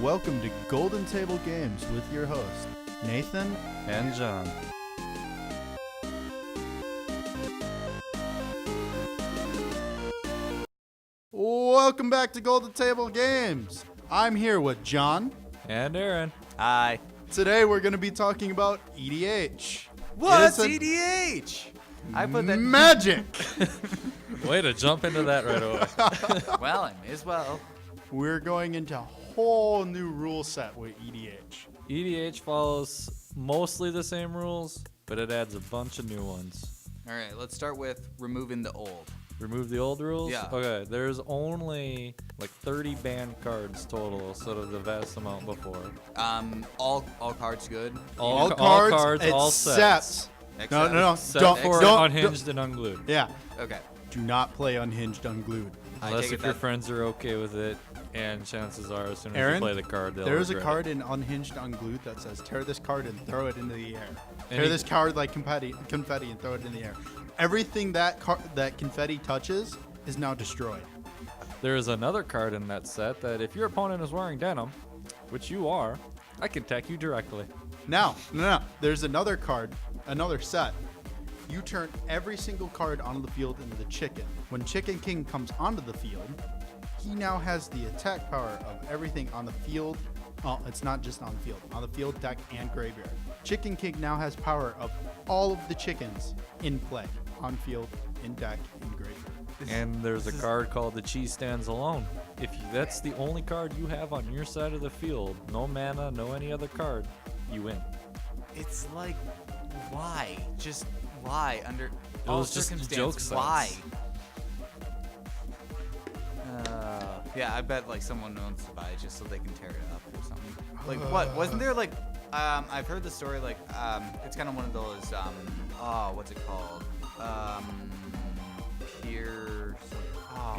welcome to Golden Table Games with your hosts, Nathan and John. Welcome back to Golden Table Games. I'm here with John. And Aaron. Hi. Today we're going to be talking about EDH. What's EDH? I put that magic. Way to jump into that right away. Well, I may as well. We're going into a whole new rule set with EDH. EDH follows mostly the same rules, but it adds a bunch of new ones. All right, let's start with removing the old. Remove the old rules? Yeah. Okay, there's only like 30 banned cards total instead of the vast amount before. All cards good. All cards, all sets. No. Except for don't. Unhinged and Unglued. Yeah. Okay. Do not play Unhinged Unglued. Unless if your friends are okay with it, and chances are as soon as Aaron, you play the card, they'll there's a regret card it. in Unhinged Unglued that says, tear this card and throw it into the air. And Tear this card like confetti and throw it in the air. Everything that confetti touches is now destroyed. There is another card in that set that if your opponent is wearing denim, which you are, I can attack you directly. Now, no. There's another card, another set. You turn every single card on the field into the chicken. When Chicken King comes onto the field, he now has the attack power of everything on the field. Well, it's not just on the field, deck, and graveyard. Chicken King now has power of all of the chickens in play, on field, in deck, in graveyard. And there's a card called the Cheese Stands Alone. That's the only card you have on your side of the field, no mana, no any other card, you win. It's like, why? Just why? Under It all was just circumstances, joke why? sense. Yeah, I bet like someone wants to buy it just so they can tear it up or something. Like what? Wasn't there like I've heard the story like it's kind of one of those what's it called? Peer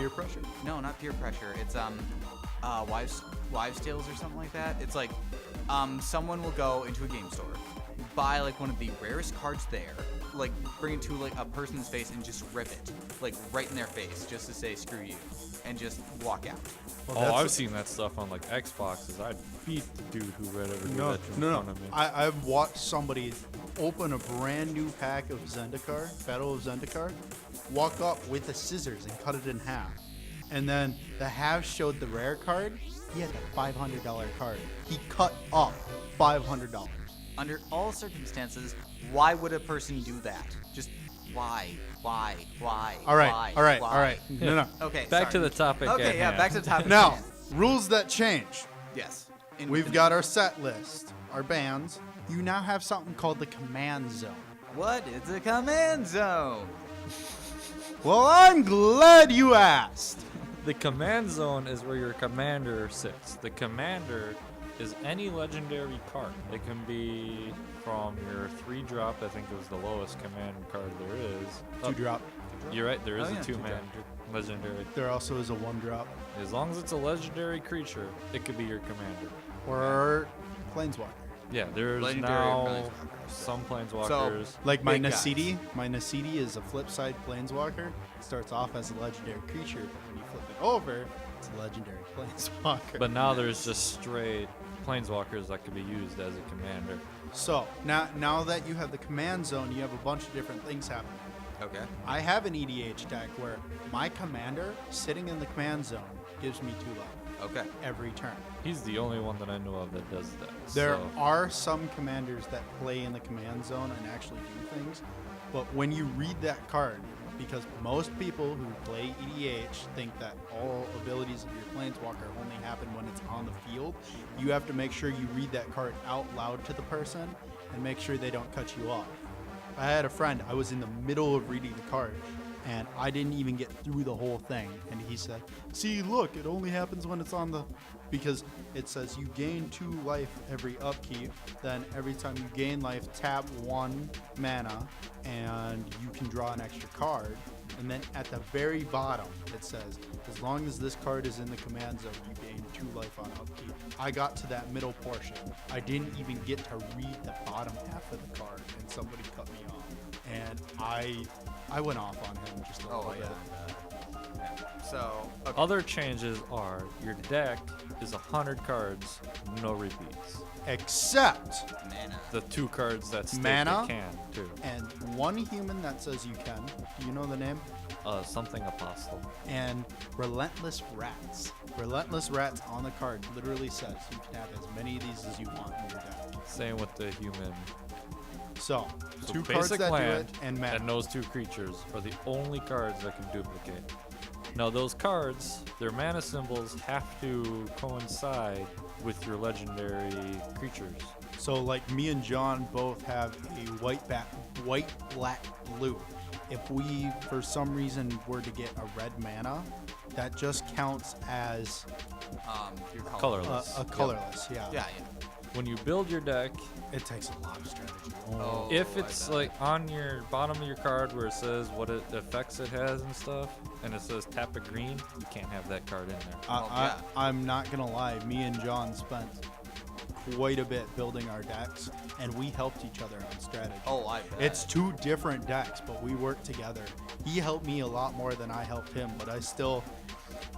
pressure? No, not peer pressure. It's wives tales or something like that. It's like someone will go into a game store, buy like one of the rarest cards there, like bring it to like a person's face and just rip it like right in their face just to say screw you and just walk out. Well, I've seen that stuff on like Xboxes. I'd beat the dude who read every No. in front of me. I've watched somebody open a brand new pack of Zendikar, Battle of Zendikar, walk up with the scissors and cut it in half. And then the half showed the rare card. He had a $500 card. He cut up $500. Under all circumstances, why would a person do that? Just why? All right. No. Okay. Back to sorry. the topic. Okay, at yeah, hand. back to the topic. Now, at hand. rules that change. Yes. We've got our set list, our bands. You now have something called the command zone. What is a command zone? Well, I'm glad you asked. The command zone is where your commander sits. The commander is any legendary card. It can be from your 3-drop. I think it was the lowest command card there is. 2-drop. You're right. There is Oh, yeah, a 2-man legendary. There also is a 1-drop. As long as it's a legendary creature, it could be your commander. Or planeswalker. Yeah, there's Legendary now planeswalkers. some planeswalkers. Like my Big guys. Nasidi. My Nasidi is a flip side planeswalker. It starts off as a legendary creature, but when you flip it over, it's a legendary planeswalker. But now there's just straight planeswalkers that could be used as a commander. So now that you have the command zone, you have a bunch of different things happening. Okay. I have an EDH deck where my commander sitting in the command zone gives me 2 life Okay. every turn. He's the only one that I know of that does that. There so. are some commanders that play in the command zone and actually do things, but when you read that card, because most people who play EDH think that all abilities of your planeswalker only happen when it's on the field, you have to make sure you read that card out loud to the person and make sure they don't cut you off. I had a friend, I was in the middle of reading the card, and I didn't even get through the whole thing. And he said, see, look, it only happens when it's on the... Because it says you gain 2 life every upkeep. Then every time you gain life, tap 1 mana, and you can draw an extra card. And then at the very bottom, it says, as long as this card is in the command zone, you gain 2 life on upkeep. I got to that middle portion. I didn't even get to read the bottom half of the card, and somebody cut me off. And I went off on him just a little bit. So, okay. Other changes are your deck is 100 cards, no repeats. Except Mana. The 2 cards that state Mana? they can, too. and one human that says you can. Do you know the name? Something Apostle. And Relentless Rats. Relentless Rats on the card literally says you can have as many of these as you want in your deck. Same with the human. So, So 2 cards basic that land do it and mana. and those 2 creatures are the only cards that can duplicate. Now those cards, their mana symbols have to coincide with your legendary creatures. So like me and John both have a white, black, blue. If we, for some reason, were to get a red mana, that just counts as Your Colorless. a colorless. Yeah. Yeah. When you build your deck, It takes a lot of strategy. Oh, if I it's bet. like on your bottom of your card where it says what it effects it has and stuff, and it says tap a green, you can't have that card in there. yeah. I'm not gonna lie. Me and John spent quite a bit building our decks, and we helped each other on strategy. Oh, I bet. It's 2 different decks, but we worked together. He helped me a lot more than I helped him, but I still,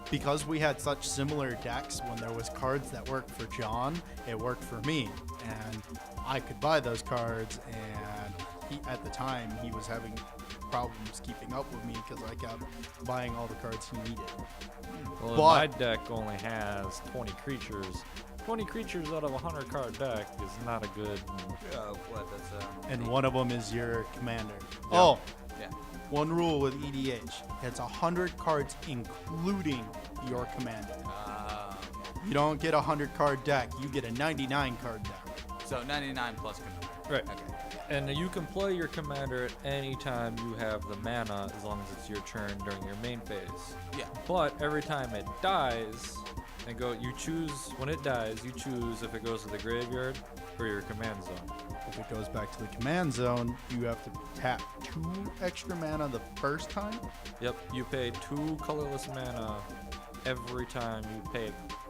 because we had such similar decks, when there was cards that worked for John, it worked for me, and I could buy those cards. And at the time, he was having problems keeping up with me because I kept buying all the cards he needed. Well, But- my deck only has 20 creatures. 20 creatures out of a 100 card deck is not a good. What? That's And one of them is your commander. Oh, Yeah. one rule with EDH: it's 100 cards, including your commander. You don't get a 100 card deck; you get a 99 card deck. So 99 plus commander. Right. Okay. And you can play your commander at any time you have the mana, as long as it's your turn during your main phase. Yeah. But every time it dies, you choose when it dies. You choose if it goes to the graveyard or your command zone. If it goes back to the command zone, you have to tap 2 extra mana the first time. Yep. You pay 2 colorless mana every time you pay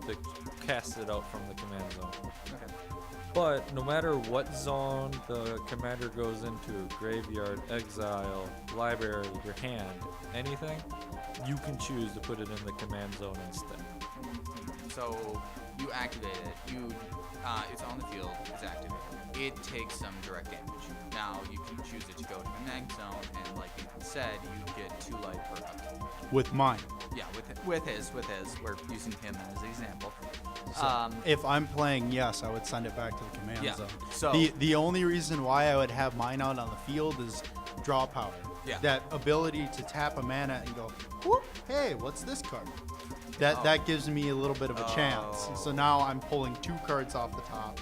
to cast it out from the command zone. Okay. But no matter what zone the commander goes into, graveyard, exile, library, your hand, anything, you can choose to put it in the command zone instead. So you activate it. It's on the field. It's activated. It takes some direct damage. Now you can choose it to go to the mag zone, and like Nathan said, you get 2 life per up. With mine, Yeah, with his. We're using him as an example. if I'm playing, yes, I would send it back to the command Yeah, zone. so- the only reason why I would have mine out on the field is draw power. Yeah. That ability to tap a mana and go, whoop, hey, what's this card? That gives me a little bit of a chance. Oh. So now I'm pulling 2 cards off the top.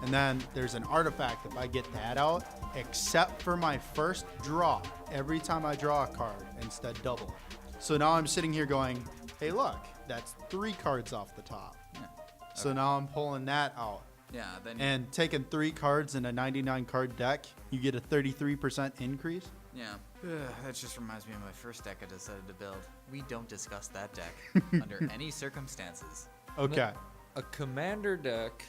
And then there's an artifact if I get that out, except for my first draw. Every time I draw a card, instead double it. So now I'm sitting here going, hey, look, that's 3 cards off the top. Yeah. So now I'm pulling that out. Yeah. Then. And taking 3 cards in a 99 card deck, you get a 33% increase. Yeah. That just reminds me of my first deck I decided to build. We don't discuss that deck under any circumstances. Okay. A commander deck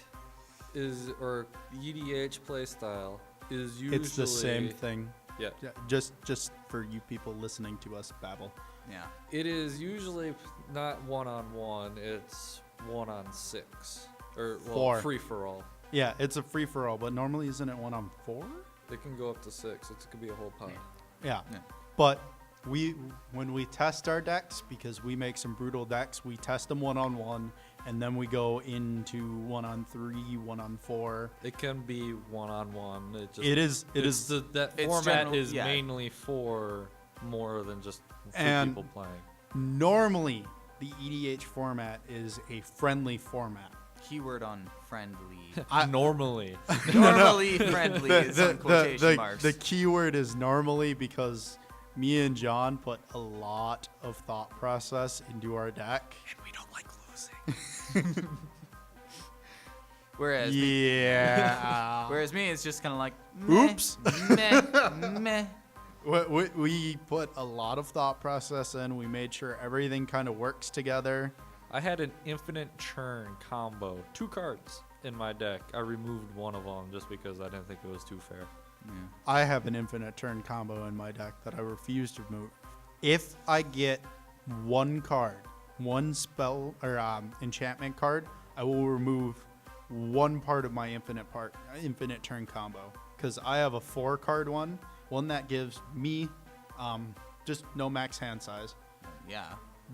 or EDH playstyle is usually It's the same thing. Yeah. Yeah, just for you people listening to us babble. Yeah. It is usually not 1-on-1. It's 1-on-6 or 4. free for all. Yeah, it's a free for all, but normally isn't it 1-on-4? It can go up to 6. It could be a whole pot. Yeah. Yeah. But when we test our decks, because we make some brutal decks, we test them 1-on-1, and then we go into 1-on-3, 1-on-4. It can be 1-on-1. It is that It's format general- is yeah. mainly for more than just 2 And- people playing. normally the EDH format is a friendly format. Keyword on friendly. Normally. Normally friendly is on quotation marks. The keyword is normally, because me and John put a lot of thought process into our deck. and we don't like losing. Whereas Yeah. whereas me, it's just kind of like meh, Oops. meh. We put a lot of thought process in. We made sure everything kind of works together. I had an infinite churn combo. 2 cards in my deck. I removed one of them just because I didn't think it was too fair. Yeah. I have an infinite turn combo in my deck that I refuse to remove. If I get 1 card, 1 spell or enchantment card, I will remove one part of my infinite turn combo, because I have a 4-card one that gives me just no max hand size. Yeah.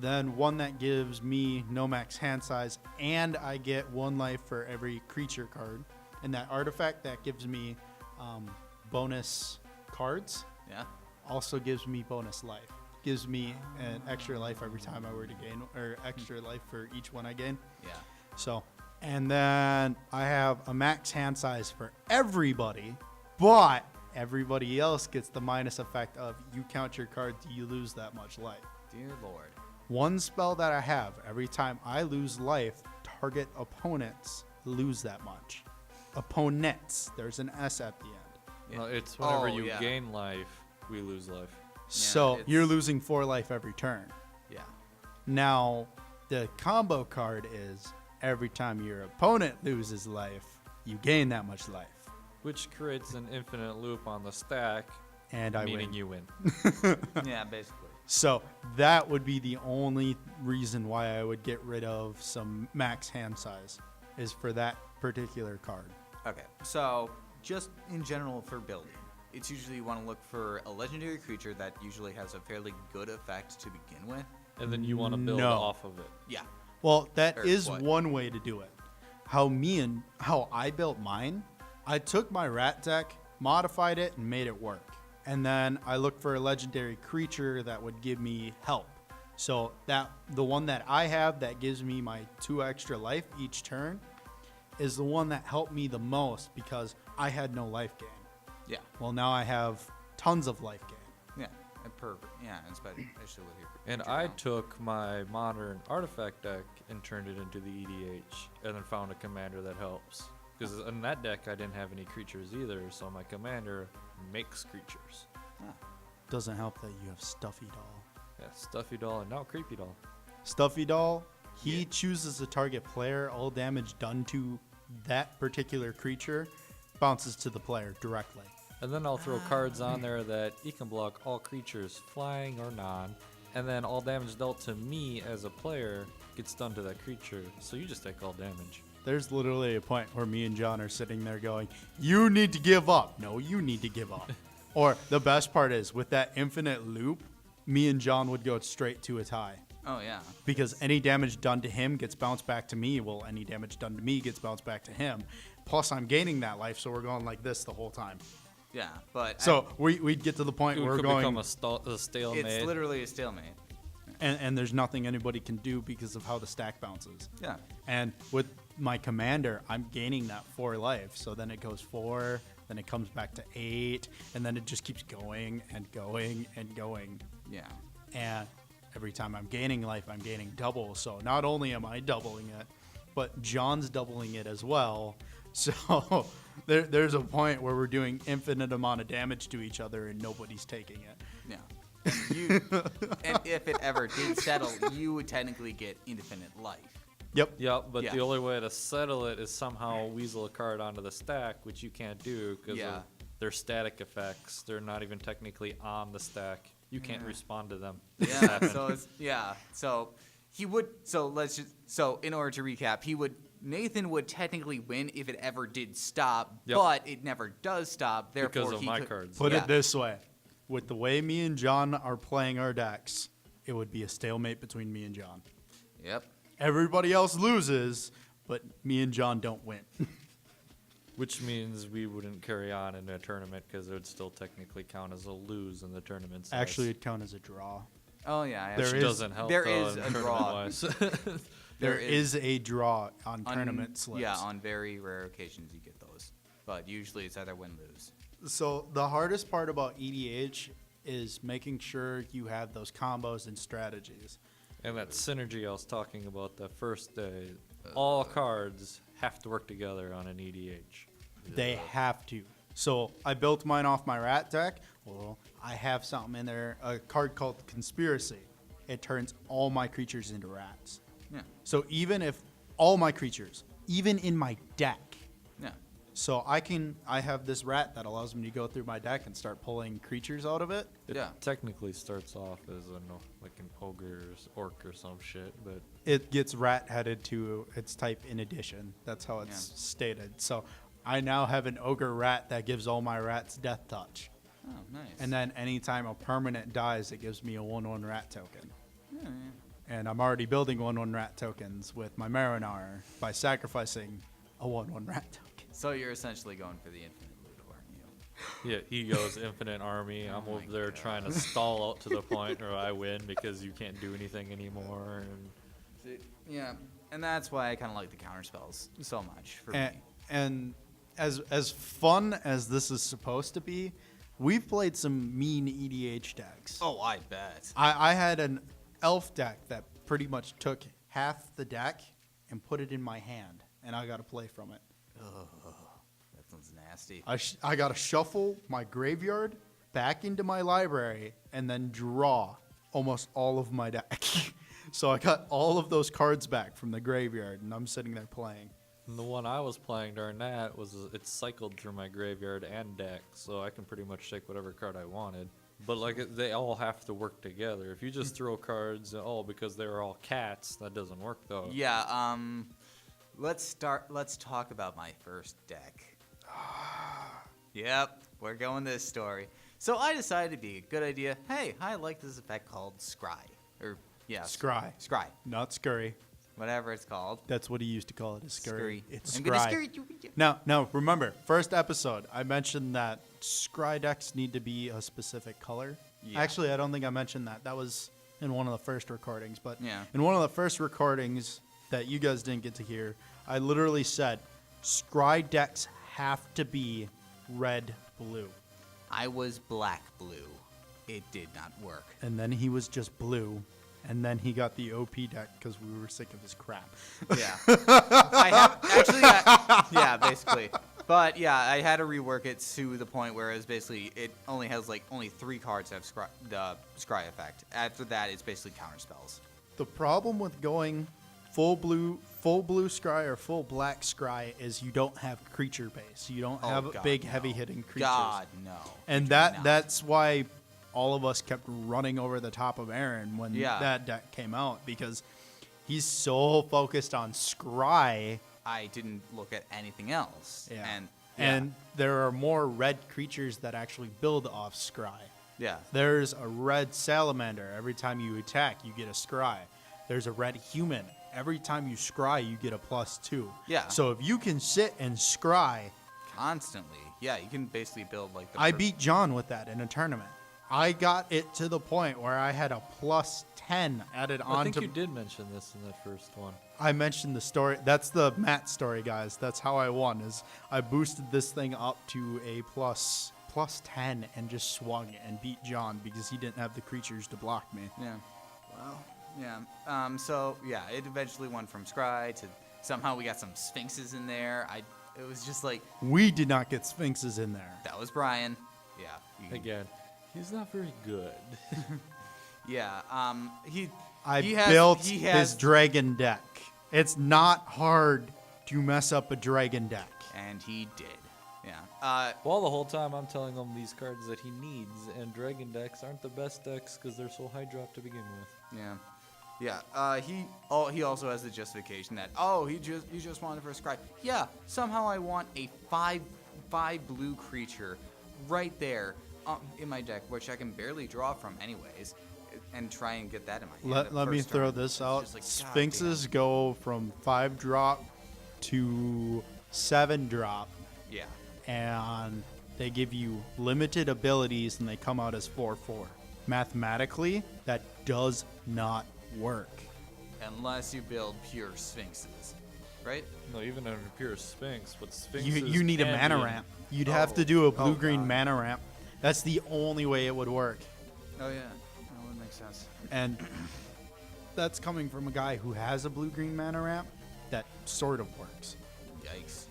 Then one that gives me no max hand size, and I get 1 life for every creature card. And that artifact that gives me bonus cards Yeah. also gives me bonus life. Gives me an extra life every time I were to gain, or extra life for each one I gain. Yeah. So, and then I have a max hand size for everybody, but everybody else gets the minus effect of you count your cards, you lose that much life. Dear Lord. One spell that I have, every time I lose life, target opponents lose that much. Opponents. There's an S at the end. Yeah. No, it's whenever Oh, you yeah. gain life, we lose life. So it's- you're losing 4 life every turn. Yeah. Now, the combo card is every time your opponent loses life, you gain that much life. Which creates an infinite loop on the stack, And I meaning win. you win. Yeah, basically. So that would be the only reason why I would get rid of some max hand size, is for that particular card. Okay, so just in general for building, it's usually you want to look for a legendary creature that usually has a fairly good effect to begin with. And then you want to build No. off of it. Yeah. Well, that Or is what? one way to do it. How I built mine, I took my rat deck, modified it, and made it work. And then I looked for a legendary creature that would give me help. So that the one that I have that gives me my 2 extra life each turn is the one that helped me the most, because I had no life gain. Yeah. Well, now I have tons of life gain. Yeah. Perfect. Yeah, especially with your And creature I count. took my modern artifact deck and turned it into the EDH, and then found a commander that helps. Because in that deck, I didn't have any creatures either, so my commander makes creatures. Doesn't help that you have Stuffy Doll. Yeah, Stuffy Doll and now Creepy Doll. Stuffy Doll, he Yeah. chooses a target player. All damage done to that particular creature bounces to the player directly. And then I'll throw cards on there that you can block all creatures, flying or non. And then all damage dealt to me as a player gets done to that creature, so you just take all damage. There's literally a point where me and John are sitting there going, you need to give up. No, you need to give up. Or the best part is, with that infinite loop, me and John would go straight to a tie. Oh, yeah. Because any damage done to him gets bounced back to me. Well, any damage done to me gets bounced back to him. Plus, I'm gaining that life, so we're going like this the whole time. Yeah, but So we'd get to the point It where we're could going, become a stalemate. it's literally a stalemate. and there's nothing anybody can do because of how the stack bounces. Yeah. And with my commander, I'm gaining that 4 life. So then it goes 4, then it comes back to 8, and then it just keeps going and going and going. Yeah. And every time I'm gaining life, I'm gaining double. So not only am I doubling it, but John's doubling it as well. So there's a point where we're doing infinite amount of damage to each other and nobody's taking it. Yeah. And if it ever did settle, you would technically get infinite life. Yep. Yeah, but Yeah. the only way to settle it is somehow weasel a card onto the stack, which you can't do because Yeah. of their static effects. They're not even technically on the stack. You can't respond to them. Yeah. So it's So he would. So let's just. So in order to recap, Nathan would technically win if it ever did stop, Yep. but it never does stop. Therefore, Because of he my could, cards. Put Yeah. it this way. With the way me and John are playing our decks, it would be a stalemate between me and John. Yep. Everybody else loses, but me and John don't win. Which means we wouldn't carry on in a tournament because it would still technically count as a lose in the tournament. size. Actually, it'd count as a draw. Oh yeah. There which is- doesn't help. there though, is in a draw. tournament-wise. There is a draw on tournament slips. Yeah, on very rare occasions you get those, but usually it's either win lose. So the hardest part about EDH is making sure you have those combos and strategies. And that synergy I was talking about the first day, all cards have to work together on an E EDH. They have to. So I built mine off my rat deck. Well, I have something in there, a card called Conspiracy. It turns all my creatures into rats. Yeah. So even if all my creatures, even in my deck, Yeah. So I have this rat that allows me to go through my deck and start pulling creatures out of it. It Yeah. technically starts off as like an ogre's orc or some shit, but It gets rat headed to its type in addition. That's how it's Yeah. stated. So I now have an ogre rat that gives all my rats death touch. Oh, nice. And then anytime a permanent dies, it gives me a 1/1 rat token. Yeah, And I'm already building 1/1 rat tokens with my Marinar by sacrificing a 1/1 rat token. So you're essentially going for the infinite loot, aren't you? yeah, he goes infinite army. I'm Oh over my there God. trying to stall out to the point where I win because you can't do anything anymore. And Yeah, and that's why I kind of like the counter spells so much for And, me. and as fun as this is supposed to be, we've played some mean EDH decks. Oh, I bet. I had an elf deck that pretty much took half the deck and put it in my hand, and I got to play from it. That sounds nasty. I got to shuffle my graveyard back into my library and then draw almost all of my deck. So I got all of those cards back from the graveyard, and I'm sitting there playing. the one I was playing during that was it cycled through my graveyard and deck, so I can pretty much take whatever card I wanted. But they all have to work together. If you just throw cards, because they're all cats, that doesn't work though. Yeah, let's talk about my first deck. Yep, we're going this story. So I decided it'd be a good idea. Hey, I like this effect called Scry. Scry. Scry. Not scurry. Whatever it's called. That's what he used to call it, a scurry. It's I'm gonna scry. scurry you. Now, remember, first episode, I mentioned that scry decks need to be a specific color. Yeah. Actually, I don't think I mentioned that. That was in one of the first recordings. But Yeah. in one of the first recordings that you guys didn't get to hear, I literally said scry decks have to be red-blue. I was black-blue. It did not work. And then he was just blue. And then he got the OP deck because we were sick of his crap. Yeah. Yeah, basically. But yeah, I had to rework it to the point where it's basically it only has only 3 cards that have the scry effect. After that, it's basically counter spells. The problem with going full blue scry or full black scry is you don't have creature base. You don't have God, big no. heavy hitting creatures. God, no. And You do not. that's why all of us kept running over the top of Aaron when Yeah. that deck came out, because he's so focused on scry. I didn't look at anything else. Yeah. And And there are more red creatures that actually build off scry. yeah. There's a red salamander. Every time you attack, you get a scry. There's a red human. Every time you scry, you get a +2. Yeah. So if you can sit and scry, Constantly. Yeah, you can basically build the I beat John with that in a tournament. I got it to the point where I had a +10 added I on think to. you did mention this in the first one. I mentioned the story. That's the Matt story, guys. That's how I won. Is I boosted this thing up to a +10 and just swung and beat John because he didn't have the creatures to block me. Yeah. Well, yeah. So yeah, it eventually went from scry to somehow we got some sphinxes in there. It was just We did not get sphinxes in there. that was Brian. Yeah. you can- Again, he's not very good. Yeah. I he has- built he his has- dragon deck. It's not hard to mess up a dragon deck. And he did. Yeah. Well, the whole time I'm telling him these cards that he needs, and dragon decks aren't the best decks because they're so high drop to begin with. Yeah. Yeah. He also has the justification that you just wanted for a scry. Yeah. Somehow I want a 5/5 blue creature right there in my deck, which I can barely draw from anyways, and try and get that in my hand. Let me throw this out. Sphinxes go from 5-drop to 7-drop, Yeah. and they give you limited abilities, and they come out as 4/4. Mathematically, that does not work. Unless you build pure sphinxes, right? No, even under pure Sphinx, but Sphinx You need a mana ramp. You'd have to do a blue-green mana ramp. That's the only way it would work. Oh yeah, that would make sense. And that's coming from a guy who has a blue-green mana ramp that sort of works. Yikes!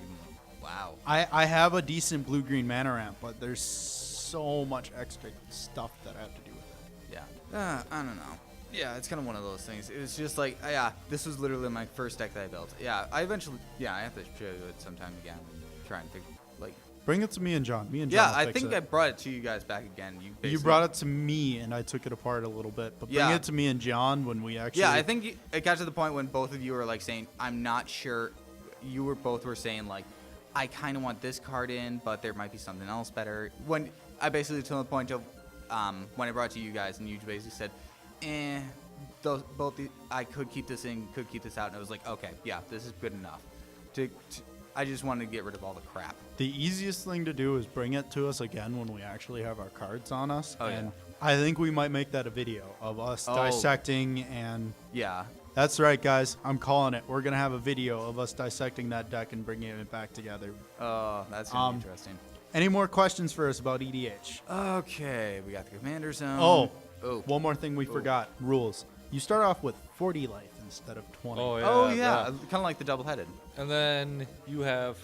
Wow. I have a decent blue-green mana ramp, but there's so much extra stuff that I have to do with it. Yeah. I don't know. Yeah, it's kind of one of those things. It was just this was literally my first deck that I built. Yeah, I have to show you it sometime again. try and figure like. Bring it to me and John. Me and John. Yeah, will I fix think it. I brought it to you guys back again. You You basically- brought it to me, and I took it apart a little bit. But bring Yeah. it to me and John when we actually. Yeah, I think it got to the point when both of you were like saying, "I'm not sure." You were both were saying like, "I kind of want this card in, but there might be something else better." When I basically to the point of when I brought it to you guys, and you basically said, I could keep this in, could keep this out," and I was like, "Okay, yeah, this is good enough." I just wanted to get rid of all the crap. The easiest thing to do is bring it to us again when we actually have our cards on us. Oh, and yeah. I think we might make that a video of us dissecting and. Yeah. That's right, guys. I'm calling it. We're going to have a video of us dissecting that deck and bringing it back together. Oh, that's gonna be interesting. Any more questions for us about EDH? Okay, we got the commander zone. Oh, one more thing we forgot. Rules. You start off with 40 life instead of 20. Oh, yeah. Oh yeah, that. kind of like the double-headed. And then you have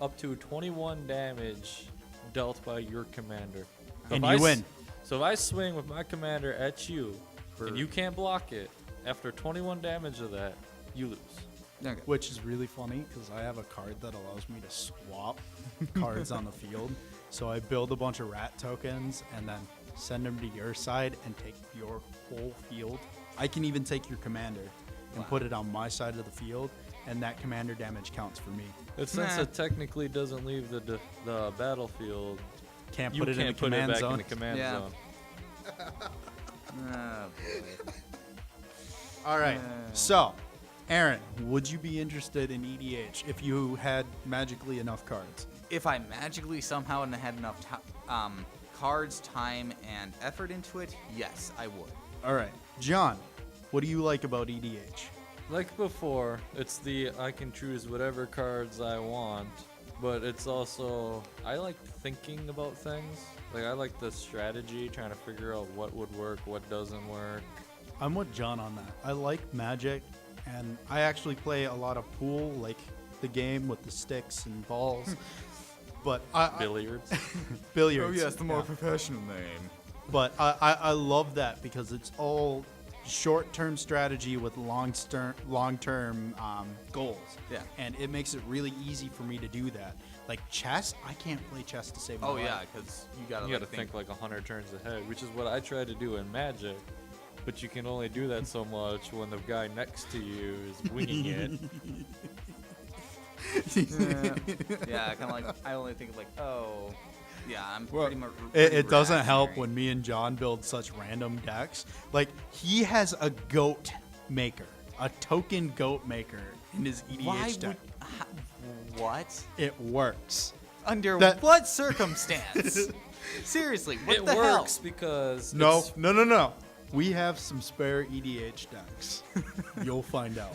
up to 21 damage dealt by your commander. So And if you I win. So if I swing with my commander at you, and you can't block it, after 21 damage of that, you lose. Okay. Which is really funny because I have a card that allows me to swap cards on the field. So I build a bunch of rat tokens and then send them to your side and take your whole field. I can even take your commander and put it on my side of the field, and that commander damage counts for me. But since Nah. it technically doesn't leave the battlefield, Can't you put it in the can't put it command back zone. in the command Yeah. zone. Oh, boy. All right. So, Aaron, would you be interested in EDH if you had magically enough cards? If I magically somehow had enough cards, time, and effort into it, yes, I would. All right. John, what do you like about EDH? Like before, it's I can choose whatever cards I want, but it's also, I like thinking about things. Like, I like the strategy, trying to figure out what would work, what doesn't work. I'm with John on that. I like Magic, and I actually play a lot of pool, like the game with the sticks and balls. But Billiards. billiards. the more professional name. But I love that because it's all short-term strategy with long-term goals. Yeah. And it makes it really easy for me to do that. Like chess, I can't play chess to save my Oh life. yeah, because you gotta, You gotta think like 100 turns ahead, which is what I try to do in Magic. But you can only do that so much when the guy next to you is winging it. yeah, kind of like I only think of like, oh, yeah, I'm Well, pretty much. it doesn't help when me and John build such random decks. Like, he has a goat maker, a token goat maker in his EDH Why deck. what? It works. Under That- what circumstance? Seriously, what It the hell? works because No, it's- no. We have some spare EDH decks. You'll find out.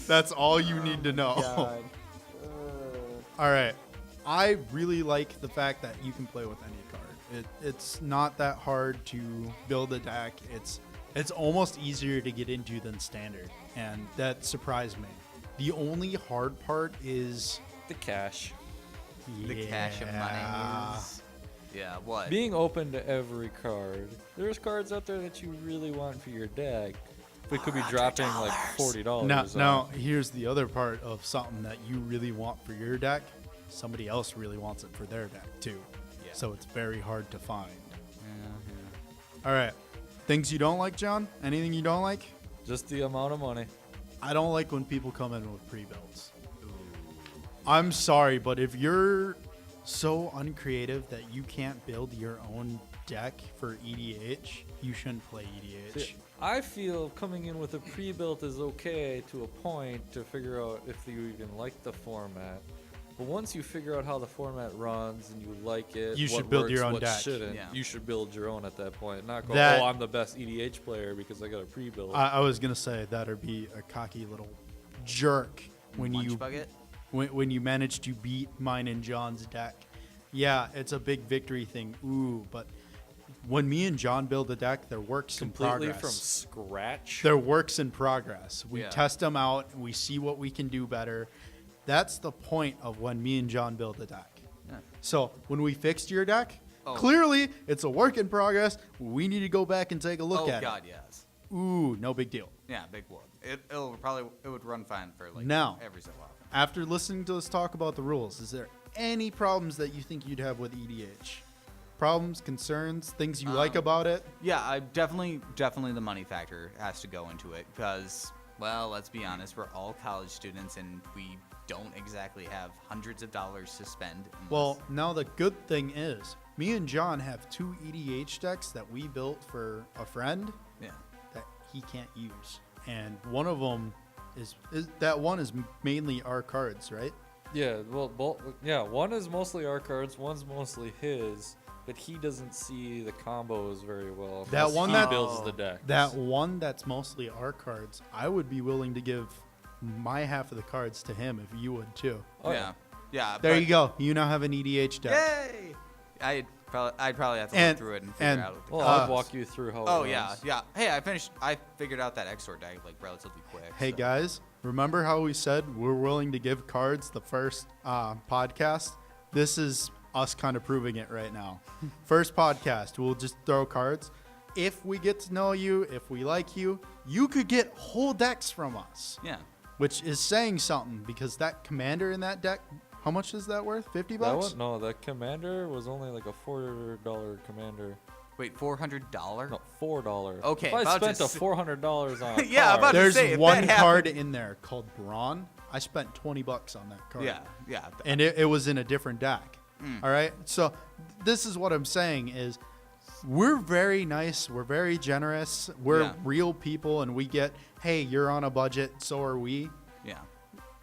That's all you need to know. All right. I really like the fact that you can play with any card. It's not that hard to build a deck. It's almost easier to get into than standard, and that surprised me. The only hard part is the cash. The cash of money. Yeah, what? Being open to every card. There's cards out there that you really want for your deck, but could be dropping like $40. Now, here's the other part of something that you really want for your deck. Somebody else really wants it for their deck too. Yeah. So it's very hard to find. Yeah. All right. Things you don't like, John? Anything you don't like? Just the amount of money. I don't like when people come in with pre-builds. I'm sorry, but if you're so uncreative that you can't build your own deck for EDH, you shouldn't play EDH. See, I feel coming in with a pre-built is okay to a point to figure out if you even like the format. But once you figure out how the format runs and you like it, You what should build works, your own what deck. shouldn't, Yeah. you should build your own at that point. Not go, That- oh, I'm the best EDH player because I got a pre-built. I was gonna say that'd be a cocky little jerk when Lunch you bucket? when you manage to beat mine and John's deck. Yeah, it's a big victory thing. Ooh, but when me and John build a deck, they're works in Completely progress. from scratch. They're works in progress. We Yeah. test them out. We see what we can do better. That's the point of when me and John build a deck. Yeah. So when we fixed your deck, Oh. clearly it's a work in progress. We need to go back and take a look Oh at God, yes. it. Ooh, no big deal. Yeah, big whoop. It would run fine for like Now. every so often. after listening to us talk about the rules, is there any problems that you think you'd have with EDH? Problems, concerns, things you like about it? Yeah, I definitely the money factor has to go into it because, well, let's be honest, we're all college students and we don't exactly have hundreds of dollars to spend. Well, now the good thing is, me and John have 2 EDH decks that we built for a friend that he can't use. And one of them is mainly our cards, right? Yeah, well, one is mostly our cards, one's mostly his, but he doesn't see the combos very well. That one he builds the deck. That one that's mostly our cards, I would be willing to give my half of the cards to him if you would too. Oh, yeah. There you go. You now have an EDH deck. Yay! I'd probably have to look through it and figure out. Well, I'll walk you through how. Oh it runs. yeah. Hey, I figured out that XOR deck like relatively quick. Hey guys, remember how we said we're willing to give cards the first podcast? This is us kind of proving it right now. First podcast, we'll just throw cards. If we get to know you, if we like you, you could get whole decks from us. Yeah. Which is saying something because that commander in that deck, how much is that worth? $50? That one, no, the commander was only like a $4 commander. Wait, $400? No, $4. Okay, if I about spent to $400 on a Yeah, card, about to There's say, if one that card happened- in there called Brawn. I spent $20 on that card. Yeah. And it was in a different deck. All right. So this is what I'm saying is we're very nice. We're very generous. We're real people. And we get, hey, you're on a budget. So are we. Yeah.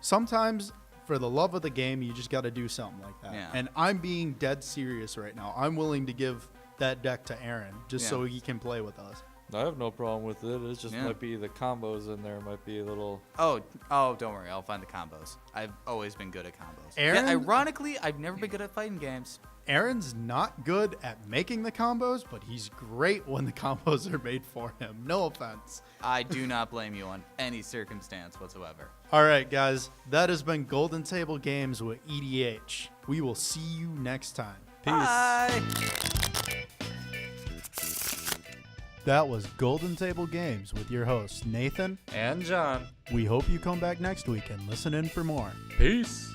Sometimes for the love of the game, you just got to do something like that. Yeah. And I'm being dead serious right now. I'm willing to give that deck to Aaron just so he can play with us. I have no problem with it. It just might be the combos in there might be a little. Oh, don't worry. I'll find the combos. I've always been good at combos. Aaron? Yeah, ironically, I've never been good at fighting games. Aaron's not good at making the combos, but he's great when the combos are made for him. No offense. I do not blame you on any circumstance whatsoever. All right, guys. That has been Golden Table Games with EDH. We will see you next time. Peace. Bye. That was Golden Table Games with your hosts, Nathan And John. We hope you come back next week and listen in for more. Peace.